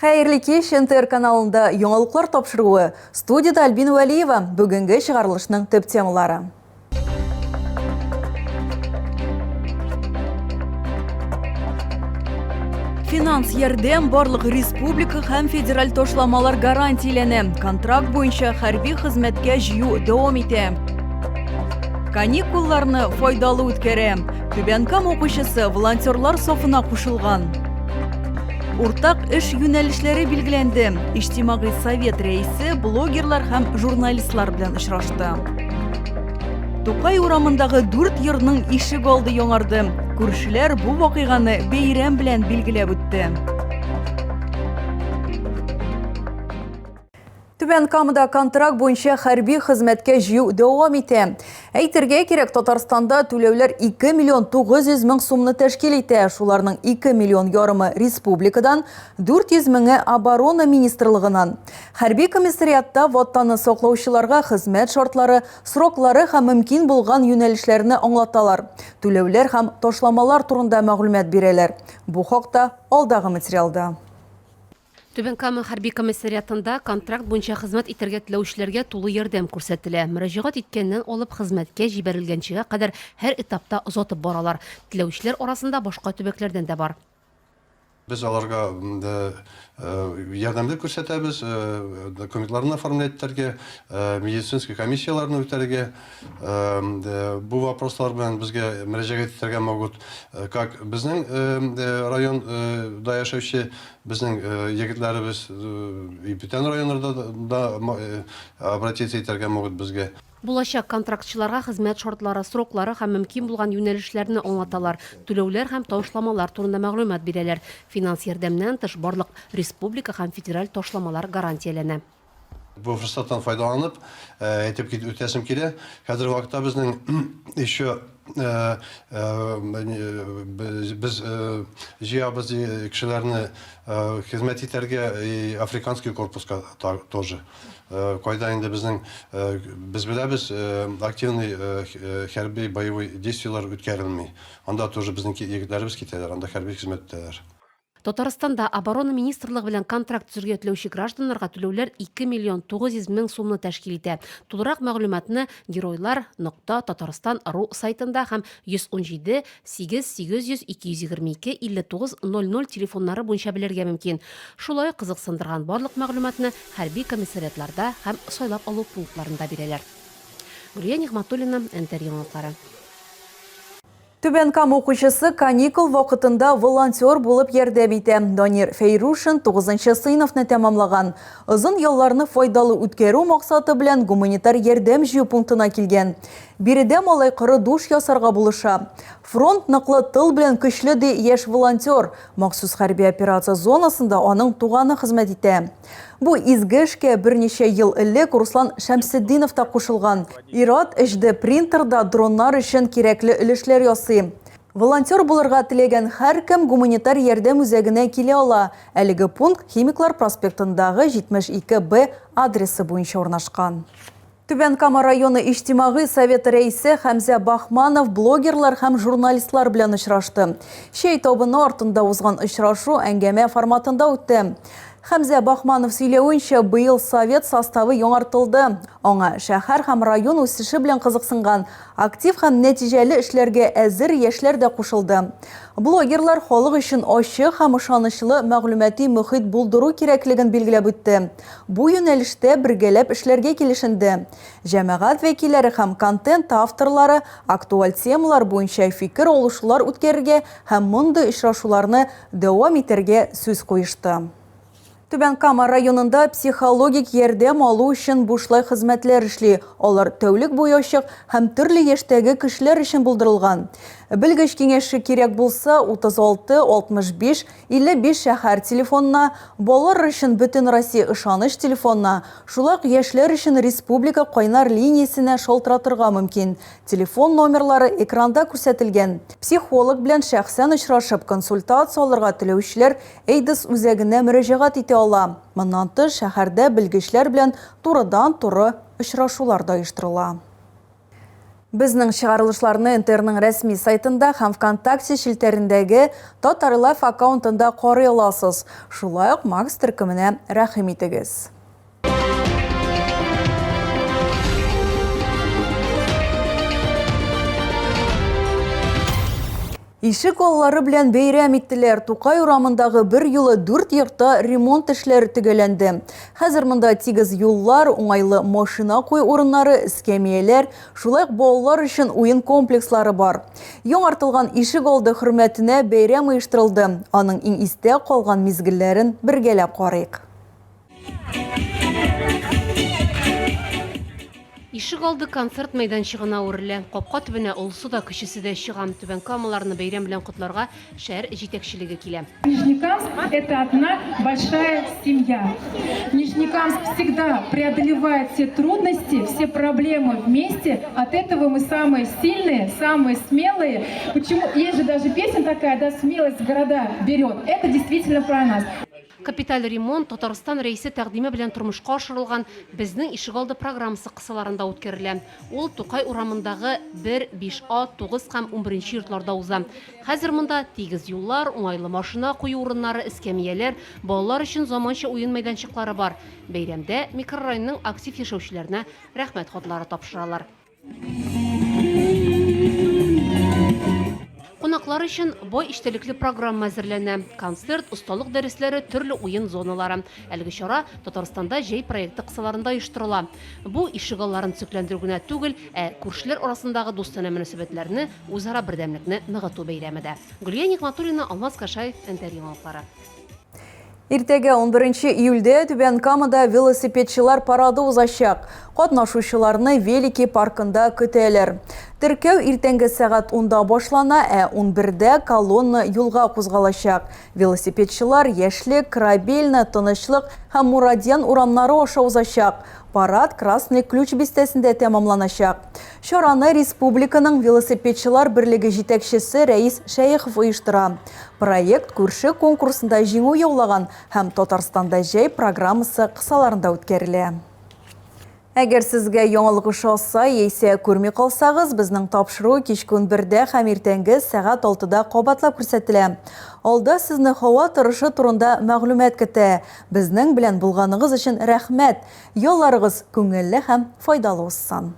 Хәерле кеш, НТР каналында яңалыклар тапшыруы. Студияда Альбина Валиева, бүгінгі шығарылышның төп темалары. Финанс ярдәм барлык республика һәм федераль ташламалар гарантияләнә. Контракт буенча хәрби хезмәткә җыю дәвам итә. Каникулларны файдалы үткәрә. Түбәнкам укучысы волонтерлар сафына кушылган. Уртак эш юнәлешләре билгеләнде. Иҗтимагый совет рәисе блогерлар һәм журналистлар белән очрашты. Тукай урамындагы 4 йортның ишек алды яңарды. Күршеләр бу вакыйганы бәйрәм белән билгеләп үтте. Түбәнкамда контракт буенча хәрби хезмәткә җыю дәвам итә. Әйтергә кирәк, Татарстанда түләүләр 2 миллион 900 мең сумны тәшкил итә. Шуларның 2 миллион ярымы республикадан, 400 меңе оборона министрлыгыннан. Хәрби комиссариатта ватанны саклаучыларга хезмәт шартлары, сроклары һәм мөмкин булган юнәлешләрне аңлаталар. Түләүләр һәм ташламалар турында мәгълүмат бирәләр. Бу хакта алдагы материалда. Түбәнкама хәрби комиссариатында контракт буенча хезмәт итәргә теләүчеләргә тулы ярдәм күрсәтелә. Мөрәҗәгать иткәннән алып хезмәткә җибәрелгәнчегә кадәр һәр этапта озатып баралар. Теләүчеләр арасында башка төбәкләрдән дә бар. Biz аларга ярдәмдә күрсәтәбез, документларны оформләтәргә, медицинский комиссияларны үтәргә, бу вопрослар белән безгә мөрәҗәгать итәргә могут, как безнең районда яшәүче безнең егетләребез бүтән районнарда да обратиться итәргә могут безгә. Булачак контрактчыларга хезмәт шартлары, сроклары һәм мөмкин булган юнәлешләрне аңлаталар. Түләүләр һәм ташламалар турында мәгълүмат бирәләр. Финанс ярдәмнән тыш барлык республика һәм федераль ташламалар гарантияләнә. Бу форсаттан файдаланып, әйтеп үтәсем килә. Хәзер вакытта безнең еще без җыябыз кешеләрне хезмәт итәргә африканский корпуска тоже. Кайда инде без беләбез активный хәрби боевой действиялар үткәрелми. Анда тоже безнең егетләребез китәләр, анда хәрби хезмәт итәләр. Татарстанда оборона министрлыгы белән контракт төзергә теләүче гражданнарга түләүләр 2 миллион 900 мең сумны тәшкил итә. Тулырак мәгълүматны геройлар.татарстан.ру сайтында һәм 117 8800 222 5900 телефоннары буенча белергә мөмкин. Шулай кызыксындырган барлык мәгълүматны хәрби комиссариатларда һәм сайлап алу пунктларында бирәләр. Гүлия Нигъматуллина, НТР яңалыклары. Түбәнкам укучысы каникул вакытында волонтер булып ярдәм итә. Данир Фейрушин 9-нчы сыйныфны тәмамлаган. Озын елларны файдалы үткәрү максаты белән гуманитар ярдәм җыю пунктына килгән. Биредә малай кыры душ ясарга булыша. Фронт ныклы тыл белән көчле ди яшь волонтер. Махсус хәрби операция зонасында аның туганы хезмәт итә. Бу изге эшкә берничә ел элек Руслан Шәмсетдинов та кушылган. Ират HD принтерда дроннар өчен кирәкле өлешләр ясый. Волонтер булырга теләгән һәркем гуманитар ярдәм үзәгенә килә ала. Әлеге пункт Химиклар проспектындагы 72Б адресы буенча урнашкан. Түбәнкама районы иҗтимагый совет рәисе Хәмзә Бахманов блогерлар һәм журналистлар белән очрашты. Шәй табыны артында узган очрашу әңгәмә форматында үтте. Хәмзә Бахманов сөйләвенчә, быел совет составы яңартылды. Аңа шәһәр һәм район үсеше белән кызыксынган, актив һәм нәтиҗәле эшләргә әзер яшьләр дә кушылды. Блогерлар халык өчен ачык һәм ышанычлы мәгълүмати мөхит булдыру кирәклеген билгеләп үтте. Бу юнәлештә бергәләп эшләргә килешенде. Җәмәгать вәкилләре һәм контент авторлары актуаль темалар буенча фикер алышулар үткәрергә һәм мондый очрашуларны дәвам итәргә сүз куешты. Түбәнкама районында психологик ярдәм алу өчен бушлай хезмәтләр эшли. Алар тәүлек буе ачык һәм төрле яшьтәге кешеләр өчен булдырылган. Белгеч киңәше кирәк булса 36 65 55 шәһәр телефонына, балалар өчен бөтен Россия ышаныч телефонына, шулай яшьләр өчен республика кайнар линиясенә шалтыратырга мөмкин. Телефон номерлары экранда күрсәтелгән. Психолог белән шәхсән очрашып консультация алырга теләүчеләр Эйдис үзәгенә мөрәҗәгать итә ала. Моннан тыш шәһәрдә белгечләр белән турыдан-туры очрашулар да оештырыла. Безнең чыгарылышларны интерның рәсми сайтында һәм ВКонтакте шилтәрендәге Татар Лайф аккаунтында карый аласыз. Шулай ук Макс төркеменә рәхим итегез. Ишек аллары белән бәйрәм иттеләр. Тукай урамындагы бер юлы 4 йортта ремонт эшләре төгәлләнде. Хәзер монда тигез юллар, уңайлы машина куй урыннары, эскәмияләр, шулай ук балалар өчен уен комплекслары бар. Яңартылган ишек алды хөрмәтенә бәйрәм оештырылды. Аның иң истә калган мизгелләрен бергәләп карыйк. Ишек алды концерт мәйданчыгына үрелә. Капка төбенә олысы да кечесе дә чыгам. Түбән Камаларны бәйрәм белән котларга шәһәр җитәкчелеге килә. Нижнекамск – это одна большая семья. Нижнекамск всегда преодолевает все трудности, все проблемы вместе. От этого мы самые сильные, самые смелые. Почему? Есть же даже песня такая, да, смелость города берет. Это действительно про нас. Капиталь ремонт Татарстан рәисе тәкъдиме белән тормышка ашырылган безнең ишегалды программасы кысаларында үткәрелә. Ул Тукай урамындагы 1, 5А, 9 һәм 11 йортларда уза. Хәзер монда тигез юллар, уңайлы машина кую урыннары, эскәмияләр, балалар өчен заманча уен мәйданчыклары бар. Бәйрәмдә микрорайонның актив яшәүчеләренә рәхмәт хатлары тапшыралар. Кунаклар өчен бай иштәлекле программа әзерләнә. Концерт, усталык дәресләре, төрле уен зоналары. Әлеге чара Татарстанда җәй проекты кысаларында оештырыла. Бу ишегалларын төзекләндерү генә түгел, күршеләр арасындагы дустана мөнәсәбәтләрне, үзара бердәмлекне ныгыту бәйрәме дә. Гөлия Нигъмәтуллина, Алмаз Кашаев, НТР яңалыклары. Иртәгә 11 июльдә Түбән Камада велосипедчылар парады узачак. Катнашучыларны Великий паркында көтәләр. Теркәү иртәнге сәгать 10-да башлана, 11-дә колонна юлга кузгалачак. Велосипедчылар Яшлек, Корабельне, Тынычлык һәм Мурадиан урамнары аша узачак. Парад Красный ключ бистәсендә тәмамланачак. Чараны республиканың велосипедчылар берлеге җитәкчесе Рәис Шәйхов оештыра. Проект күрше конкурсында җиңү яулаган һәм Татарстанда җәй программасы кысаларында үткәрелә. Әгәр сезгә яңалык ошаса, яисә күрми калсагыз, безнең тапшыру кичке 11-дә һәм иртәнге сәгать 6-да кабатлап күрсәтелә. Алда сезне һава торышы турында мәгълүмат көтә. Безнең белән булганыгыз өчен рәхмәт. Ялларыгыз күңелле һәм файдалы узсын.